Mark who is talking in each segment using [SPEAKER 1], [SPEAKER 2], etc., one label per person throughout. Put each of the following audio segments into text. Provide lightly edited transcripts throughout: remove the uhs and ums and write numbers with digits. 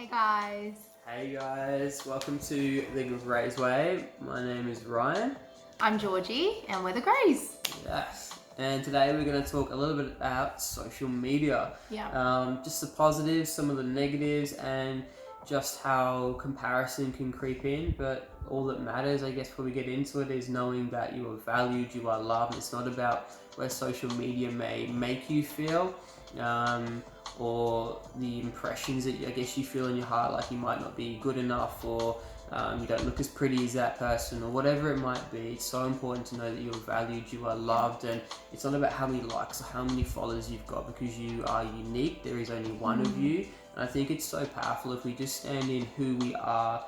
[SPEAKER 1] Hey guys.
[SPEAKER 2] Hey guys, welcome to the Grays Way. My name is Ryan.
[SPEAKER 1] I'm Georgie and we're the Greys.
[SPEAKER 2] Yes. And today we're going to talk a little bit about social media.
[SPEAKER 1] Yeah.
[SPEAKER 2] Just the positives, some of the negatives, and just how comparison can creep in. But all that matters, I guess, before we get into it, is knowing that you are valued, you are loved. It's not about where social media may make you feel. Or the impressions that I guess you feel in your heart, like you might not be good enough, or you don't look as pretty as that person, or whatever it might be. It's so important to know that you're valued, you are loved, and it's not about how many likes or how many followers you've got, because you are unique. There is only one of you, and I think it's so powerful if we just stand in who we are.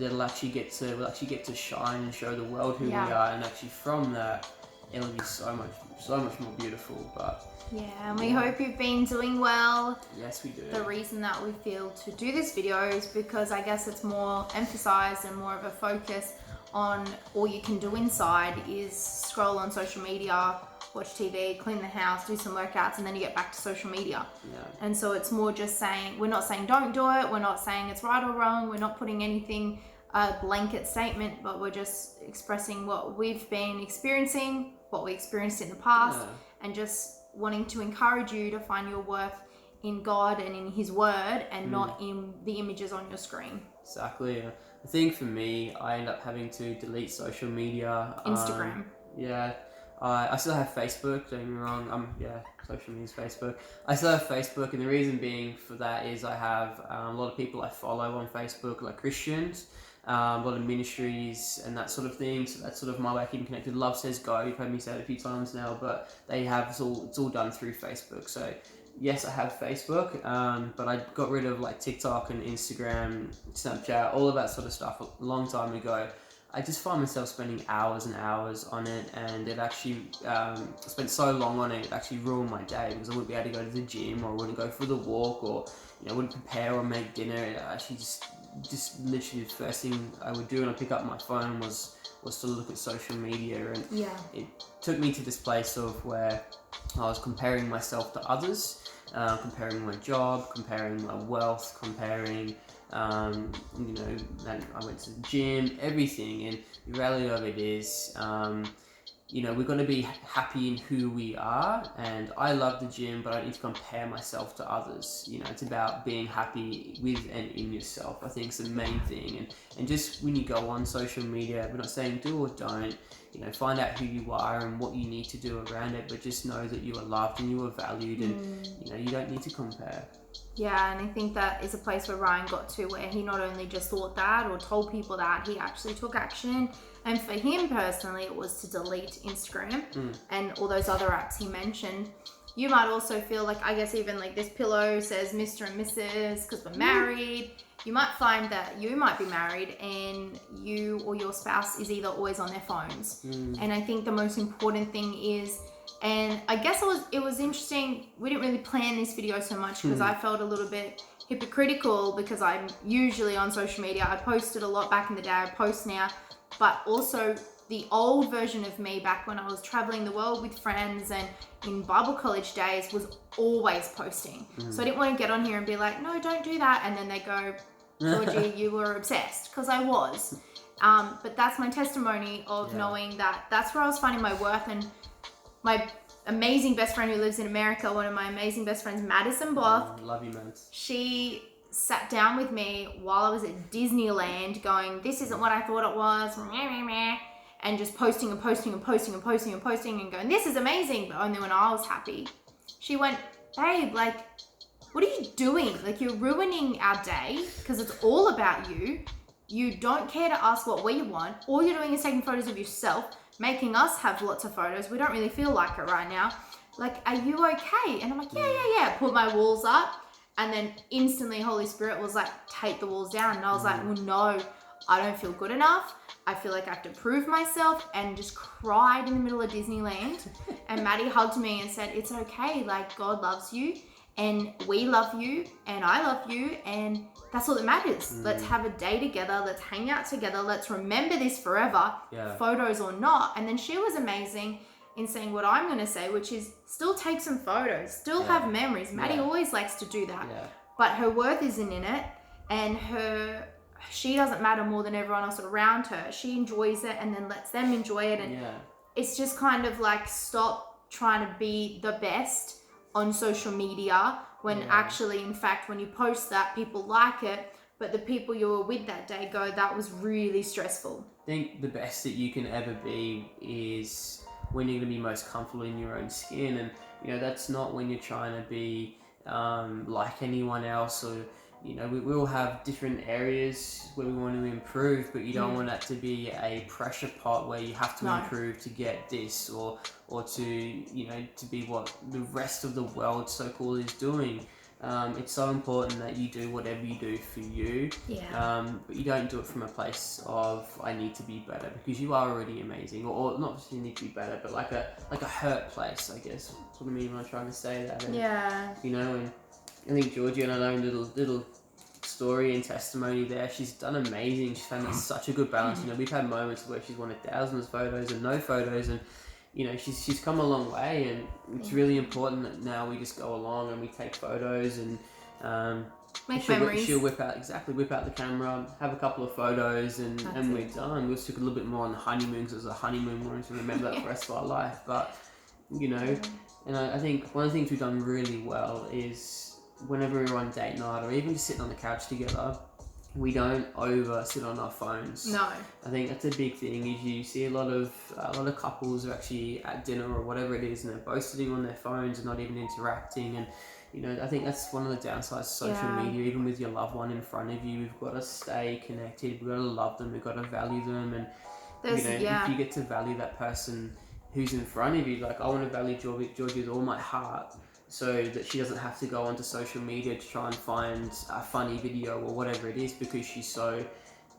[SPEAKER 2] We'll actually get to shine and show the world who we are, and actually from that, it'll be so much more beautiful. But
[SPEAKER 1] yeah, and we hope you've been doing well.
[SPEAKER 2] Yes, we do.
[SPEAKER 1] The reason that we feel to do this video is because I guess it's more emphasized and more of a focus on all you can do inside is scroll on social media, watch TV, clean the house, do some workouts, and then you get back to social media.
[SPEAKER 2] Yeah.
[SPEAKER 1] And so it's more just saying, we're not saying don't do it, we're not saying it's right or wrong, we're not putting anything, a blanket statement, but we're just expressing what we've been experiencing, what we experienced in the past, and just wanting to encourage you to find your worth in God and in His Word, and not in the images on your screen.
[SPEAKER 2] Exactly. I think for me, I end up having to delete social media.
[SPEAKER 1] Instagram.
[SPEAKER 2] I still have Facebook, don't get me wrong. Social media is Facebook. I still have Facebook, and the reason being for that is I have a lot of people I follow on Facebook, like Christians, a lot of ministries and that sort of thing. So that's sort of my way of keeping connected. Love Says Go, you've heard me say it a few times now, but they have it's all done through Facebook. So yes, I have Facebook, but I got rid of like TikTok and Instagram, Snapchat, all of that sort of stuff a long time ago. I just find myself spending hours and hours on it, and it actually spent so long on it actually ruined my day, because I wouldn't be able to go to the gym, or I wouldn't go for the walk, or I wouldn't prepare or make dinner. It actually just literally the first thing I would do when I pick up my phone was to look at social media, and it took me to this place of where I was comparing myself to others, comparing my job, comparing my wealth, comparing then I went to the gym, everything. And the reality of it is, we're going to be happy in who we are, and I love the gym, but I don't need to compare myself to others. It's about being happy with and in yourself. I think it's the main thing. And just when you go on social media, we're not saying do or don't, find out who you are and what you need to do around it, but just know that you are loved and you are valued, and you don't need to compare.
[SPEAKER 1] Yeah, and I think that is a place where Ryan got to, where he not only just thought that or told people that, he actually took action. And for him personally, it was to delete Instagram and all those other apps he mentioned. You might also feel like, I guess even like this pillow says Mr. and Mrs. because we're married. You might find that you might be married and you or your spouse is either always on their phones. And I think the most important thing is, and I guess it was interesting, we didn't really plan this video so much because I felt a little bit hypocritical, because I'm usually on social media. I posted a lot back in the day, I post now, but also the old version of me back when I was traveling the world with friends and in Bible college days was always posting. So I didn't want to get on here and be like, no, don't do that. And then they go, Georgie, you were obsessed, because I was. But that's my testimony of knowing that that's where I was finding my worth. And my amazing best friend who lives in America, one of my amazing best friends, Madison Block.
[SPEAKER 2] Love you, Mads.
[SPEAKER 1] She sat down with me while I was at Disneyland going, this isn't what I thought it was, and just posting and posting and posting and posting and posting and going, this is amazing, but only when I was happy. She went, babe, like, what are you doing? Like, you're ruining our day because it's all about you. You don't care to ask what we want. All you're doing is taking photos of yourself, making us have lots of photos. We don't really feel like it right now. Like, are you okay? And I'm like, yeah. Put my walls up, and then instantly Holy Spirit was like, take the walls down. And I was like, well, no, I don't feel good enough. I feel like I have to prove myself, and just cried in the middle of Disneyland. And Maddie hugged me and said, it's okay. Like, God loves you, and we love you, and I love you, and that's all that matters. Let's have a day together. Let's hang out together. Let's remember this forever, photos or not. And then she was amazing in saying what I'm going to say, which is still take some photos, still have memories. Maddie always likes to do that. But her worth isn't in it. and she doesn't matter more than everyone else around her. She enjoys it and then lets them enjoy it. And it's just kind of like, stop trying to be the best on social media when actually, in fact, when you post that, people like it, but the people you were with that day go, that was really stressful.
[SPEAKER 2] I think the best that you can ever be is when you're going to be most comfortable in your own skin, and that's not when you're trying to be like anyone else, or we all have different areas where we want to improve, but you don't want that to be a pressure pot where you have to improve to get this, or to to be what the rest of the world so-called is doing. It's so important that you do whatever you do for you, but you don't do it from a place of I need to be better, because you are already amazing, or not just you need to be better, but like a hurt place, I guess. That's what I mean when I'm trying to say that. And, and I think Georgie and her own little story and testimony there, she's done amazing. She's found such a good balance. We've had moments where she's wanted thousands of photos and no photos, and she's come a long way, and it's really important that now we just go along and we take photos and
[SPEAKER 1] make memories.
[SPEAKER 2] She'll whip out the camera, have a couple of photos, and we're done. We just took a little bit more on the honeymoon, because it was a honeymoon. We wanted to remember that for the rest of our life. But and I think one of the things we've done really well is whenever we're on date night, or even just sitting on the couch together, we don't over sit on our phones.
[SPEAKER 1] No.
[SPEAKER 2] I think that's a big thing. Is you see a lot of couples are actually at dinner or whatever it is, and they're both sitting on their phones and not even interacting. And I think that's one of the downsides of social media. Even with your loved one in front of you, we've got to stay connected. We've got to love them. We've got to value them. And if you get to value that person who's in front of you, like I want to value Georgie with all my heart, so that she doesn't have to go onto social media to try and find a funny video or whatever it is, because she's so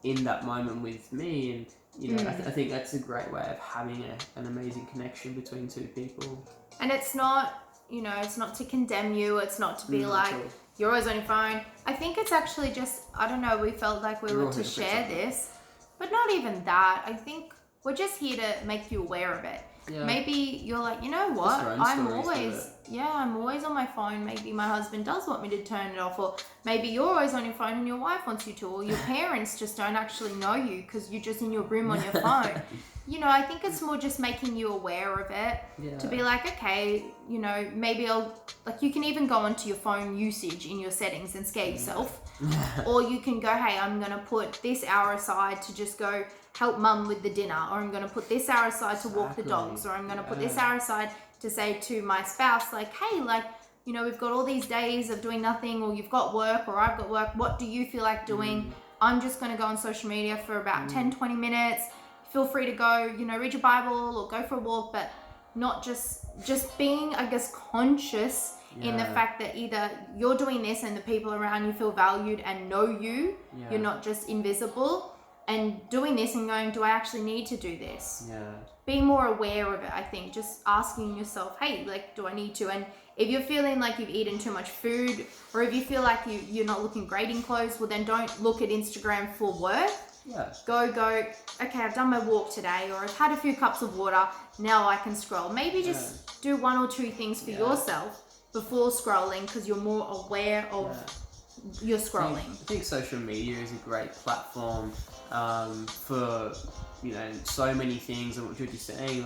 [SPEAKER 2] in that moment with me. And I think that's a great way of having an amazing connection between two people.
[SPEAKER 1] And it's not it's not to condemn you, it's not to be like you're always on your phone. I think it's actually just, I don't know, we felt like we were to share this, but not even that. I think we're just here to make you aware of it. Maybe you're like, you know what, I'm always on my phone. Maybe my husband does want me to turn it off, or maybe you're always on your phone and your wife wants you to, or your parents just don't actually know you because you're just in your room on your phone. I think it's more just making you aware of it, to be like, okay, maybe you can even go onto your phone usage in your settings and scare yourself. Or you can go, hey, I'm going to put this hour aside to just go help mum with the dinner, or I'm going to put this hour aside to walk the dogs, or I'm going to put this hour aside to say to my spouse, like, hey, we've got all these days of doing nothing, or you've got work, or I've got work. What do you feel like doing? I'm just going to go on social media for about 10-20 minutes. Feel free to go, read your Bible or go for a walk, but not just being, I guess, conscious in the fact that either you're doing this and the people around you feel valued and know you, you're not just invisible, and doing this and going, do I actually need to do this? Be more aware of it, I think. Just asking yourself, hey, do I need to? And if you're feeling like you've eaten too much food, or if you feel like you're not looking great in clothes, well, then don't look at Instagram for work. Go, okay, I've done my walk today, or I've had a few cups of water, now I can scroll. Maybe just do one or two things for yourself before scrolling, because you're more aware of your scrolling.
[SPEAKER 2] I think social media is a great platform for so many things, and what you're just saying,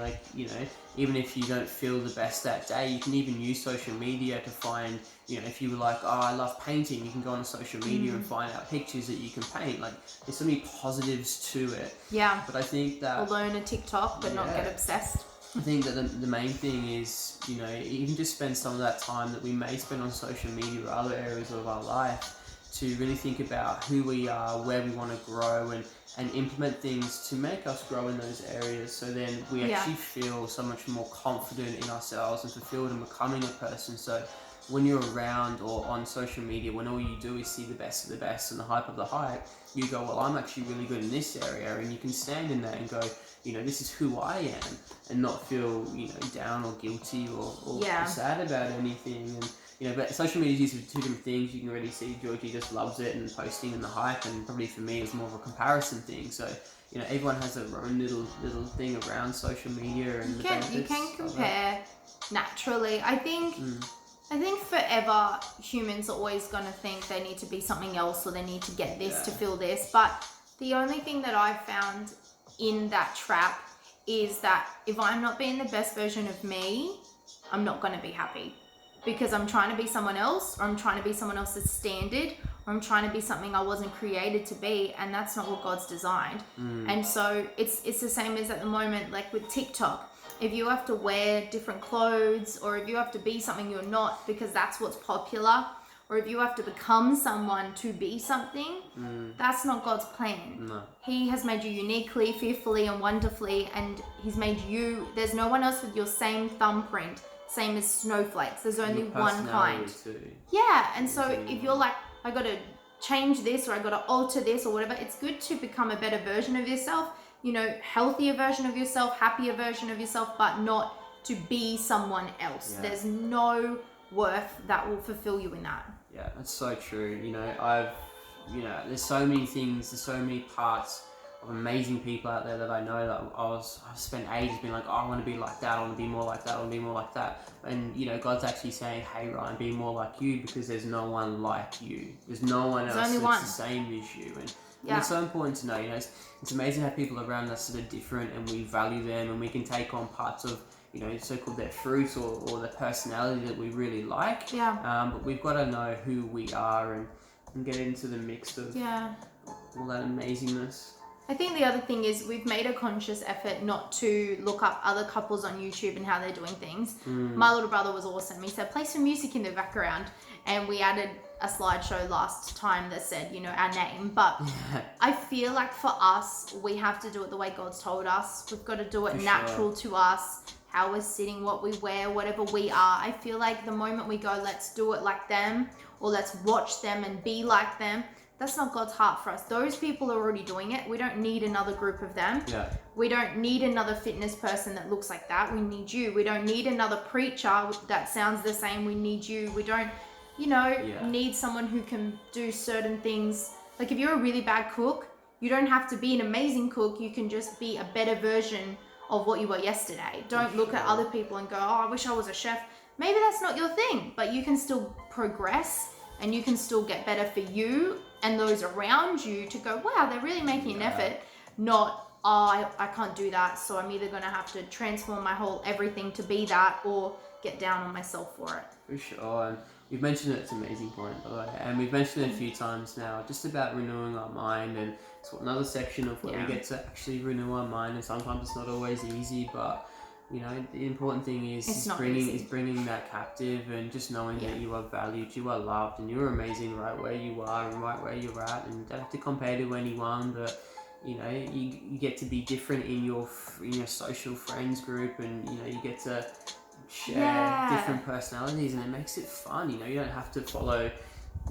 [SPEAKER 2] even if you don't feel the best that day, you can even use social media to find, if you were like, oh, I love painting, you can go on social media and find out pictures that you can paint. There's so many positives to it. But I think that,
[SPEAKER 1] or learn a TikTok but not get obsessed.
[SPEAKER 2] I think that the main thing is, even just spend some of that time that we may spend on social media or other areas of our life to really think about who we are, where we want to grow, and implement things to make us grow in those areas, so then we actually feel so much more confident in ourselves and fulfilled in becoming a person. So when you're around or on social media, when all you do is see the best of the best and the hype of the hype, you go, well, I'm actually really good in this area, and you can stand in that and go, this is who I am, and not feel, down or guilty or sad about anything. And but social media is used for two different things. You can already see Georgie just loves it and posting and the hype, and probably for me it's more of a comparison thing. So everyone has their own little thing around social media, and
[SPEAKER 1] you can compare naturally. I think I think forever humans are always going to think they need to be something else or they need to get this to feel this. But the only thing that I've found in that trap is that if I'm not being the best version of me, I'm not going to be happy because I'm trying to be someone else, or I'm trying to be someone else's standard, or I'm trying to be something I wasn't created to be, and that's not what God's designed. And so it's the same as at the moment, like with TikTok. If you have to wear different clothes, or if you have to be something you're not because that's what's popular, or if you have to become someone to be something, that's not God's plan.
[SPEAKER 2] No.
[SPEAKER 1] He has made you uniquely, fearfully, and wonderfully, and he's made you, there's no one else with your same thumbprint, same as snowflakes. There's only one kind.
[SPEAKER 2] Too.
[SPEAKER 1] Yeah, and so if you're like, I got to change this, or I got to alter this, or whatever, it's good to become a better version of yourself, you know, healthier version of yourself, happier version of yourself, but not to be someone else.
[SPEAKER 2] Yeah.
[SPEAKER 1] There's no worth that will fulfill you in that.
[SPEAKER 2] Yeah, that's so true. You know, there's so many things, there's so many parts of amazing people out there that I know that I've spent ages being like, oh, I want to be like that, I want to be more like that, I want to be more like that. And, you know, God's actually saying, hey, Ryan, be more like you, because there's no one like you. There's no one else that's the same as you. And it's so important to know, you know, it's amazing how people around us that are different and we value them and we can take on parts of, you know, so-called their fruits or their personality that we really like.
[SPEAKER 1] Yeah.
[SPEAKER 2] But we've got to know who we are and get into the mix of all that amazingness.
[SPEAKER 1] I think the other thing is we've made a conscious effort not to look up other couples on YouTube and how they're doing things. My little brother was awesome. He said, play some music in the background. And we added a slideshow last time that said, you know, our name. But I feel like for us, we have to do it the way God's told us. We've got to do it natural to us, how we're sitting, what we wear, whatever we are. I feel like the moment we go, let's do it like them, or let's watch them and be like them, that's not God's heart for us. Those people are already doing it. We don't need another group of them.
[SPEAKER 2] Yeah.
[SPEAKER 1] We don't need another fitness person that looks like that. We need you. We don't need another preacher that sounds the same. We need you. We don't, you know, need someone who can do certain things. Like if you're a really bad cook, you don't have to be an amazing cook. You can just be a better version of what you were yesterday. Don't look at other people and go, oh, I wish I was a chef. Maybe that's not your thing, but you can still progress and you can still get better for you and those around you to go, wow, they're really making an effort. Not, oh, I can't do that, so I'm either going to have to transform my whole everything to be that or get down on myself for it.
[SPEAKER 2] For sure. And you've mentioned it's an amazing point, by the way, and we've mentioned it a few times now, just about renewing our mind, and it's another section of where we get to actually renew our mind, and sometimes it's not always easy, but you know, the important thing is bringing that captive and just knowing that you are valued, you are loved, and you're amazing right where you are and right where you're at, and you don't have to compare to anyone, but you know, you get to be different in your social friends group, and you know, you get to share different personalities, and it makes it fun. You know, you don't have to follow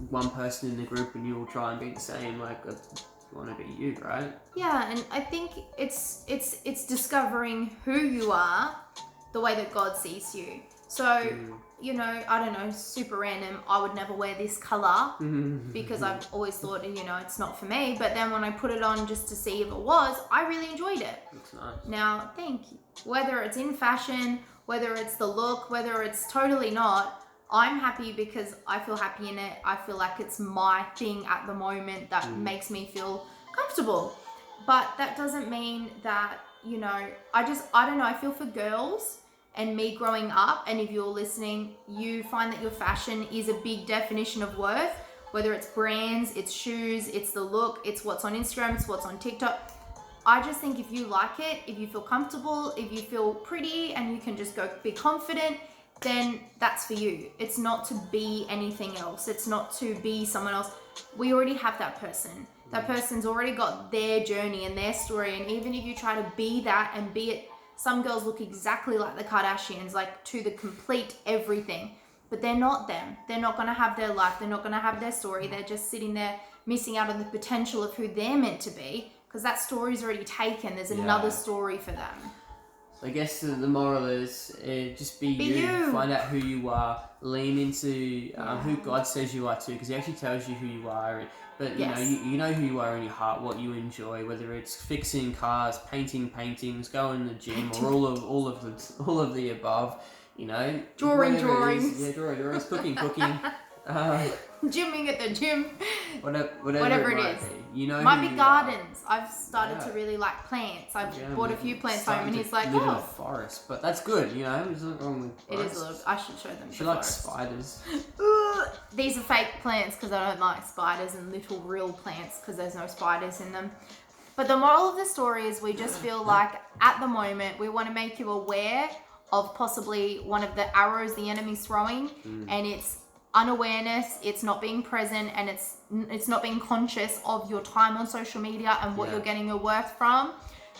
[SPEAKER 2] one person in the group and you will try and be the same. Like, you want to be you, right?
[SPEAKER 1] Yeah, and I think it's discovering who you are the way that God sees you. So, you know, I don't know, super random, I would never wear this color because I've always thought, you know, it's not for me. But then when I put it on just to see if it was, I really enjoyed it.
[SPEAKER 2] Looks nice.
[SPEAKER 1] Now, thank you. Whether it's in fashion, whether it's the look, whether it's totally not, I'm happy because I feel happy in it. I feel like it's my thing at the moment that makes me feel comfortable. But that doesn't mean that, you know, I don't know, I feel for girls and me growing up, and if you're listening, you find that your fashion is a big definition of worth, whether it's brands, it's shoes, it's the look, it's what's on Instagram, it's what's on TikTok. I just think if you like it, if you feel comfortable, if you feel pretty and you can just go be confident, then that's for you. It's not to be anything else. It's not to be someone else. We already have that person. That person's already got their journey and their story. And even if you try to be that and be it, some girls look exactly like the Kardashians, like to the complete everything, but they're not them. They're not going to have their life. They're not going to have their story. They're just sitting there missing out on the potential of who they're meant to be because that story's already taken. There's another story for them.
[SPEAKER 2] I guess the moral is just be you. Find out who you are. Lean into who God says you are too, because He actually tells you who you are. But you know who you are in your heart, what you enjoy, whether it's fixing cars, paintings, going to the gym, or all of the above. you know,
[SPEAKER 1] drawings.
[SPEAKER 2] Yeah, drawings, cooking.
[SPEAKER 1] Gymming at the gym.
[SPEAKER 2] Whatever
[SPEAKER 1] it is.
[SPEAKER 2] You know,
[SPEAKER 1] might be gardens. I've started to really like plants. I've bought a few plants home, and he's like,
[SPEAKER 2] live in a forest, but that's good. You know, there's nothing wrong with forests.
[SPEAKER 1] It is a little. I should show them.
[SPEAKER 2] She likes spiders.
[SPEAKER 1] These are fake plants because I don't like spiders, and little real plants because there's no spiders in them. But the moral of the story is we just feel like at the moment we want to make you aware of possibly one of the arrows the enemy's throwing, and it's unawareness, it's not being present, and it's not being conscious of your time on social media and what you're getting your worth from.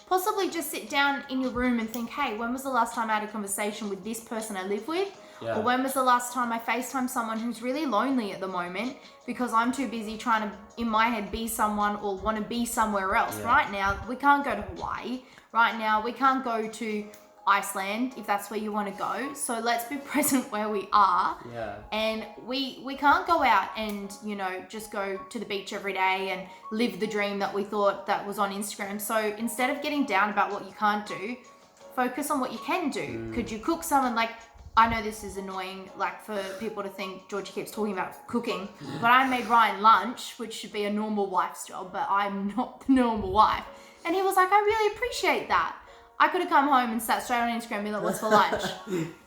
[SPEAKER 1] Possibly just sit down in your room and think, hey, when was the last time I had a conversation with this person I live with? Yeah. Or when was the last time I FaceTime someone who's really lonely at the moment because I'm too busy trying to, in my head, be someone or want to be somewhere else. Yeah. Right now, we can't go to Hawaii. Right now, we can't go to Iceland if that's where you want to go. So let's be present where we are. Yeah. And we can't go out and, you know, just go to the beach every day and live the dream that we thought that was on Instagram. So instead of getting down about what you can't do, focus on what you can do. Could you cook someone like, I know this is annoying, like for people to think Georgie keeps talking about cooking, but I made Ryan lunch, which should be a normal wife's job, but I'm not the normal wife. And he was like, I really appreciate that. I could have come home and sat straight on Instagram and be like, what's for lunch?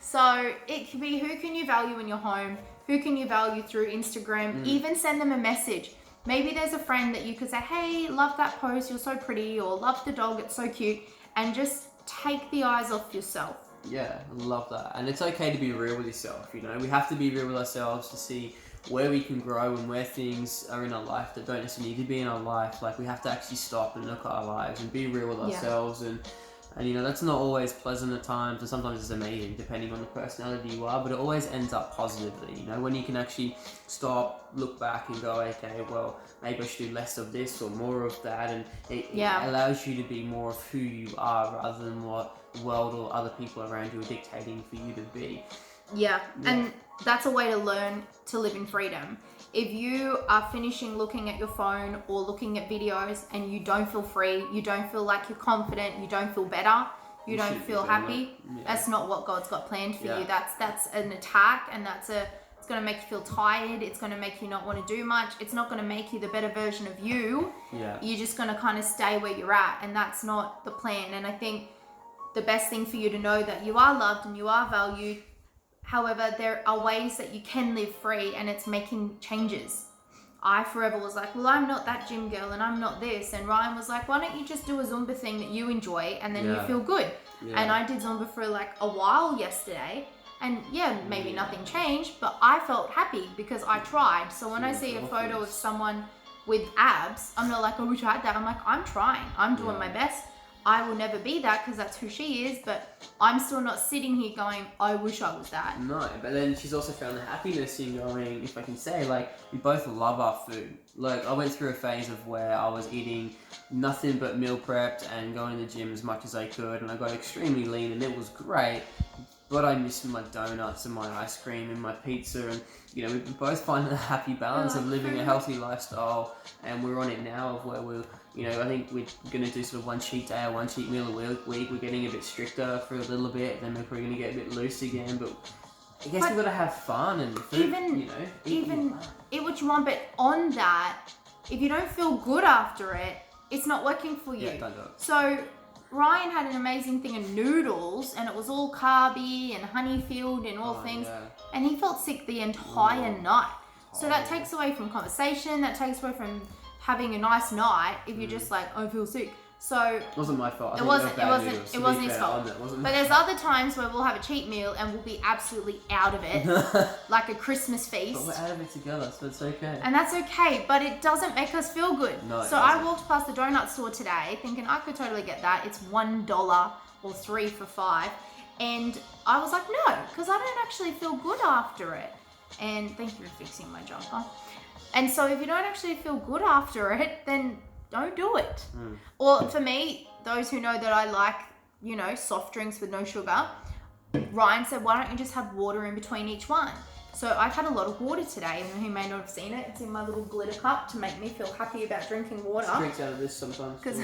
[SPEAKER 1] So it could be, who can you value in your home? Who can you value through Instagram? Even send them a message. Maybe there's a friend that you could say, hey, love that post, you're so pretty, or love the dog, it's so cute. And just take the eyes off yourself.
[SPEAKER 2] Yeah, I love that. And it's okay to be real with yourself, you know. We have to be real with ourselves to see where we can grow and where things are in our life that don't necessarily need to be in our life. Like, we have to actually stop and look at our lives and be real with ourselves. And you know, that's not always pleasant at times, and sometimes it's amazing depending on the personality you are, but it always ends up positively, you know, when you can actually stop, look back and go, okay, well, maybe I should do less of this or more of that, and it allows you to be more of who you are rather than what the world or other people around you are dictating for you to be.
[SPEAKER 1] Yeah, and that's a way to learn to live in freedom. If you are finishing looking at your phone or looking at videos and you don't feel free, you don't feel like you're confident, you don't feel better, you don't feel happy, that's not what God's got planned for you. That's an attack, and it's going to make you feel tired. It's going to make you not want to do much. It's not going to make you the better version of you. Yeah. You're just going to kind of stay where you're at, and that's not the plan. And I think the best thing for you to know that you are loved and you are valued. However, there are ways that you can live free, and it's making changes. I forever was like, well, I'm not that gym girl and I'm not this. And Ryan was like, why don't you just do a Zumba thing that you enjoy and then you feel good? Yeah. And I did Zumba for like a while yesterday. And maybe nothing changed, but I felt happy because I tried. So when I see a photo of someone with abs, I'm not like, I wish I had that. I'm like, I'm trying. I'm doing my best. I will never be that because that's who she is, but I'm still not sitting here going, I wish I was that.
[SPEAKER 2] No, but then she's also found the happiness in going, if I can say, like, we both love our food. Like, I went through a phase of where I was eating nothing but meal prepped and going to the gym as much as I could, and I got extremely lean, and it was great. But I missed my donuts and my ice cream and my pizza, and you know, we both find a happy balance of living a healthy lifestyle, and we're on it now of where we're, you know, I think we're going to do sort of one cheat day or one cheat meal a week. We're getting a bit stricter for a little bit, then we're probably going to get a bit loose again, but I guess we've got to have fun and food,
[SPEAKER 1] eat what you want, but on that, if you don't feel good after it, it's not working for you.
[SPEAKER 2] Yeah, don't do it.
[SPEAKER 1] So Ryan had an amazing thing of noodles, and it was all carby and honey filled and all things, and he felt sick the entire night. So that takes away from conversation, that takes away from having a nice night if you're just like, I feel sick. So
[SPEAKER 2] it wasn't my fault.
[SPEAKER 1] It wasn't his fault. But there's other times where we'll have a cheat meal and we'll be absolutely out of it, like a Christmas feast.
[SPEAKER 2] But we're out of it together, so it's okay.
[SPEAKER 1] And that's okay, but it doesn't make us feel good.
[SPEAKER 2] No,
[SPEAKER 1] so I walked past the donut store today thinking I could totally get that. It's $1 or 3 for $5. And I was like, no, because I don't actually feel good after it. And thank you for fixing my jumper. And so if you don't actually feel good after it, then don't do it. Or for me, those who know that I like, soft drinks with no sugar, Ryan said, why don't you just have water in between each one? So I've had a lot of water today, and you may not have seen it. It's in my little glitter cup to make me feel happy about drinking water.
[SPEAKER 2] Drinks out of this sometimes.
[SPEAKER 1] Because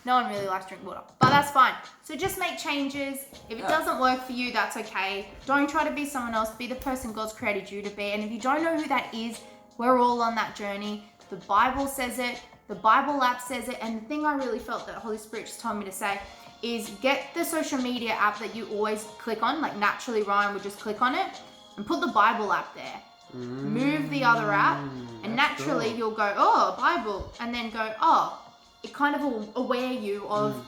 [SPEAKER 1] no one really likes drinking water, but that's fine. So just make changes. If it doesn't work for you, that's okay. Don't try to be someone else. Be the person God's created you to be. And if you don't know who that is, we're all on that journey. The Bible says it. The Bible app says it. And the thing I really felt that Holy Spirit just told me to say is get the social media app that you always click on. Like naturally, Ryan would just click on it and put the Bible app there. Move the other app, and naturally you'll go, oh, Bible, and then go, oh, it kind of will aware you of,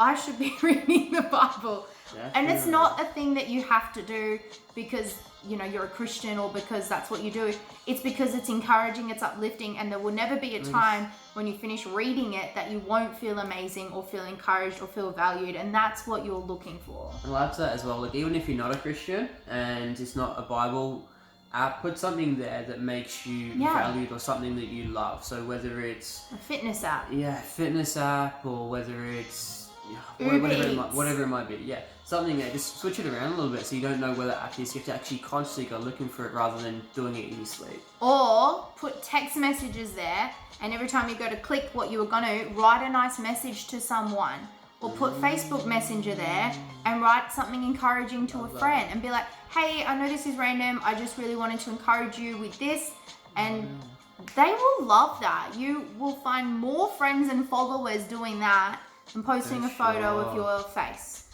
[SPEAKER 1] I should be reading the Bible. And it's not a thing that you have to do because, you know, you're a Christian or because that's what you do. It's because it's encouraging, it's uplifting, and there will never be a time when you finish reading it that you won't feel amazing or feel encouraged or feel valued, and that's what you're looking for.
[SPEAKER 2] I love that as well. Like, even if you're not a Christian and it's not a Bible app, put something there that makes you valued or something that you love. So whether it's
[SPEAKER 1] a fitness app.
[SPEAKER 2] Yeah, fitness app, or whether it's whatever it might be. Yeah, something there. Just switch it around a little bit so you don't know where that app is. You have to actually consciously go looking for it rather than doing it in your sleep.
[SPEAKER 1] Or put text messages there, and every time you go to click what you were going to, write a nice message to someone. Or put Facebook Messenger there and write something encouraging to a friend and be like, hey, I know this is random. I just really wanted to encourage you with this. And they will love that. You will find more friends and followers doing that than posting a photo of your face.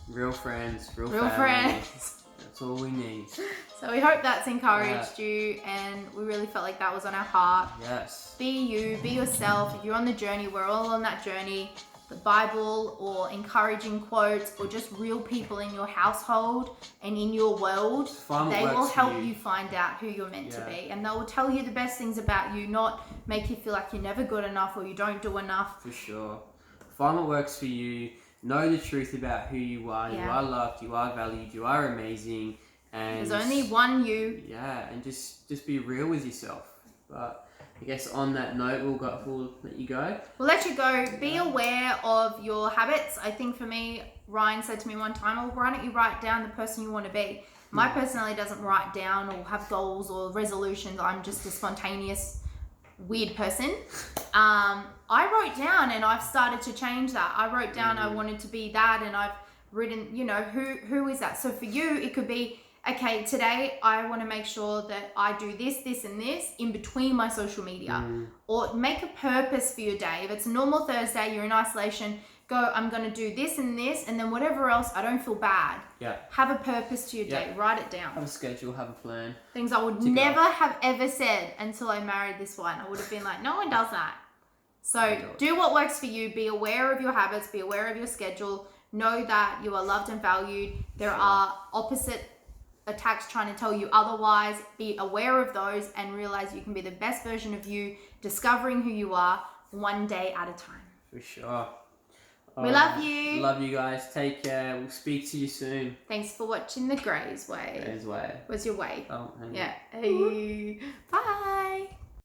[SPEAKER 2] Real friends, real
[SPEAKER 1] friends.
[SPEAKER 2] That's all we need.
[SPEAKER 1] So we hope that's encouraged you, and we really felt like that was on our heart.
[SPEAKER 2] Yes.
[SPEAKER 1] Be you, be yourself. If you're on the journey, we're all on that journey. The Bible or encouraging quotes or just real people in your household and in your world, they will help you find out who you're meant to be, and they will tell you the best things about you, not make you feel like you're never good enough or you don't do enough.
[SPEAKER 2] For sure. Find what works for you. Know the truth about who you are. You are loved, you are valued, you are amazing, and
[SPEAKER 1] there's only one you.
[SPEAKER 2] Yeah, and just be real with yourself. But I guess on that note, we'll let you go.
[SPEAKER 1] We'll let you go. Be aware of your habits. I think for me, Ryan said to me one time, oh, why don't you write down the person you want to be? My personality doesn't write down or have goals or resolutions. I'm just a spontaneous, weird person. I wrote down, and I've started to change that. I wrote down I wanted to be that, and I've written, you know, who is that? So for you, it could be, okay, today I want to make sure that I do this, this, and this in between my social media. Or make a purpose for your day. If it's a normal Thursday, you're in isolation, go, I'm going to do this and this, and then whatever else, I don't feel bad.
[SPEAKER 2] Yeah.
[SPEAKER 1] Have a purpose to your day. Write it down.
[SPEAKER 2] Have a schedule, have a plan.
[SPEAKER 1] Things I would never have ever said until I married this one. I would have been like, no one does that. So do what works for you. Be aware of your habits. Be aware of your schedule. Know that you are loved and valued. There are opposite attacks trying to tell you otherwise. Be aware of those and realize you can be the best version of you, discovering who you are one day at a time.
[SPEAKER 2] For sure.
[SPEAKER 1] We love you.
[SPEAKER 2] Love you guys. Take care. We'll speak to you soon.
[SPEAKER 1] Thanks for watching The Grey's Way.
[SPEAKER 2] Grey's Way.
[SPEAKER 1] Where's your way?
[SPEAKER 2] Oh, hang on.
[SPEAKER 1] Yeah. Hey. Bye.